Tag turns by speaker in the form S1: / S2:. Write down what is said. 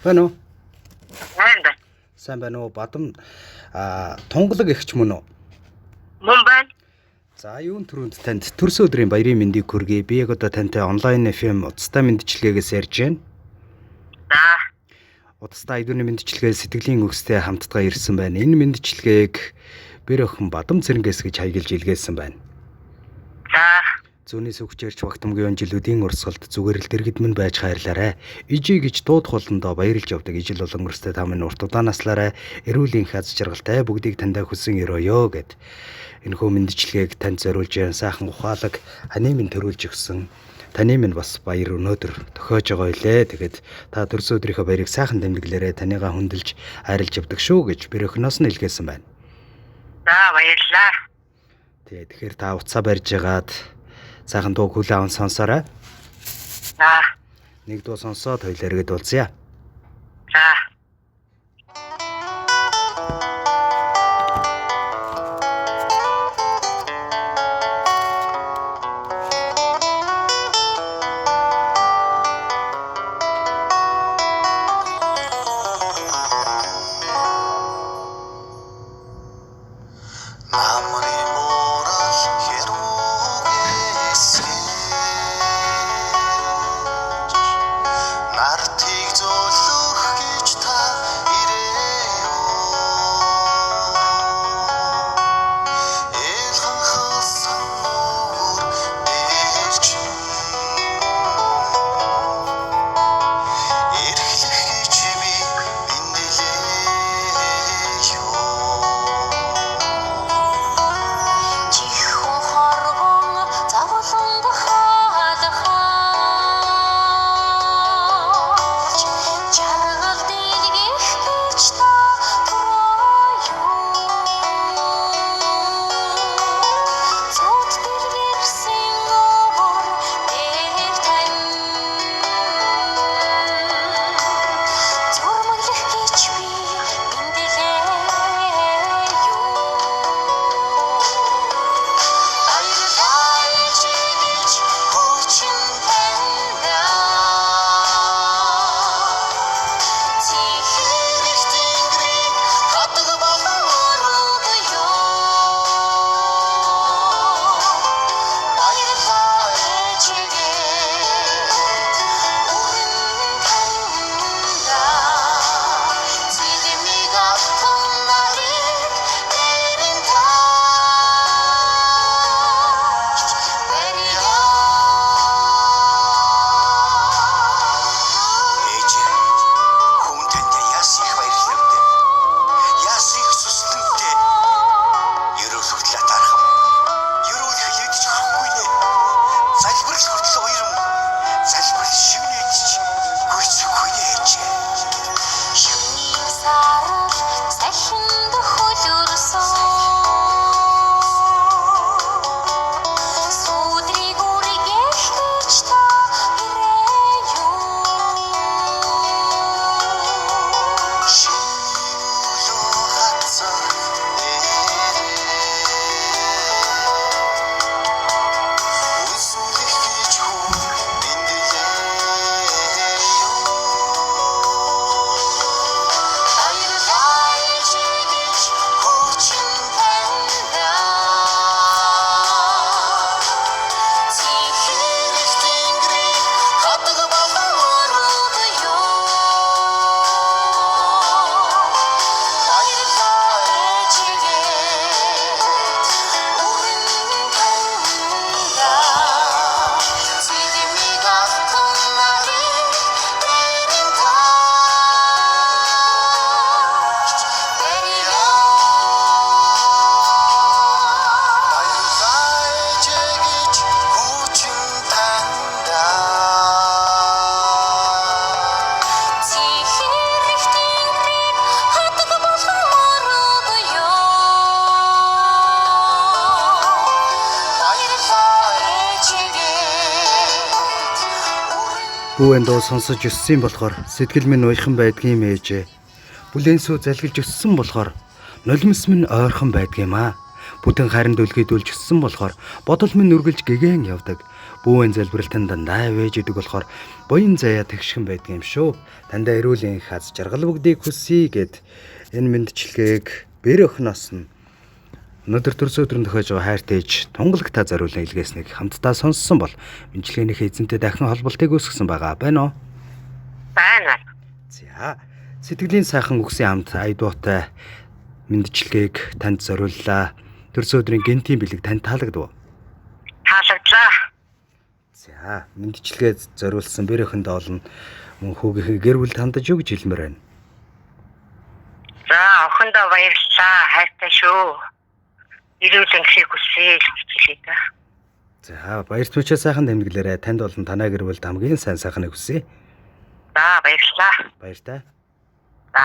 S1: Байна уу?
S2: Байна.
S1: Сайн байна уу? Бадам тунгалаг ихч мөн үү?
S2: Мөн байна.
S1: За юун түрүүнд танд төрсөн өдрийн баярын мэндийг хүргэе. Би яг одоо тантай онлайн FM утастай мэндчилгээгээс ярьж байна.
S2: За.
S1: Утастай айдууны мэндчилгээ сэтгэлийн өгстэй хамтдаа ирсэн байна. Энэ мэндчилгээг бэр охин Бадам Цэрэнгээс гэж хаягилж илгээсэн байна.
S2: За.
S1: Зүүнээс өгчээрч багтамгийн жилүүдийн урсгалд зүгээр л дэргэд минь байж хайрлаарай. Ижи гэж дуудах болондоо баярлж явдаг ижил болон өрстэй та минь урт удаанаслаарай. Эрүүлийн хаз жаргалтай бүгдийг тандаа хүсэн өрөөё гэд. Энэхүү мэндчилгээг танд зориулж яан сайхан ухаалаг ханы минь төрүүлж өгсөн. Таны минь бас баяр өнөөдөр тохиож байгаа илээ. Тэгээд та төрсөн өдрийнхөө баярыг сайхан тэмдэглээрэй. Таныгаа хүндэлж хайрлж явдаг шүү гэж бэр охиноос нь илгээсэн байна.
S2: За баярлалаа.
S1: Тэгэхээр та уцаа барьж ягаад сайхан дуу хүлээ аван сонсоорой.
S2: За.
S1: Нэг дуу сонсоод хоёлаа эргээд уулзъя.
S2: За.
S1: Бүүэн дуу сонсож өссөн болохоор сэтгэл минь уйхан байдгийм ээжээ. Бүлээн сүү залгилж өссөн болохоор нулимс минь ойрхон байдгийм аа. Бүтэн харинд үлгэдүүлж өссөн болохоор бодол минь үргэлж гэгэн явдаг. Бүүн залбиралтанд дандаа вэж идэг болохоор буян заяа тэгшхэн байдаг юм шүү. Тандаа эрүүл энх аз жаргал бүгдийг хүсье гэд энэ мэндчилгээг бэр охноос нь өнөөдөр төрс өдрөнд тохиож байгаа хайртай ээж тунгалагтаа зориулсан илгээснийг хамтдаа сонссон бол мэндчилгээнийхээ эзэнтэй дахин холболтыг үүсгэсэн байгаа байна уу?
S2: Байна.
S1: За сэтгэлийн сайхан үгсийн хамт айдуутай мэндчилгээг танд зориуллаа. Төрс өдрийн гентийн бэлэг танд таалагдав уу?
S2: Таалагдлаа.
S1: За мэндчилгээ зориулсан бэр охиндоо олон мөн хүүгийнхээ гэр бүл хандаж юу гэж хэлмээр байна?
S2: За охиндоо баярлалаа. Хайртай шүү. Эрүүл энхийг хүсье гэж хэлээ да.
S1: За баярт мөчөө сайхан тэмдэглээрэй. Танд болон танай гэр бүлд хамгийн сайн сайхныг хүсье.
S2: За баярлалаа.
S1: Баяртай.
S2: За.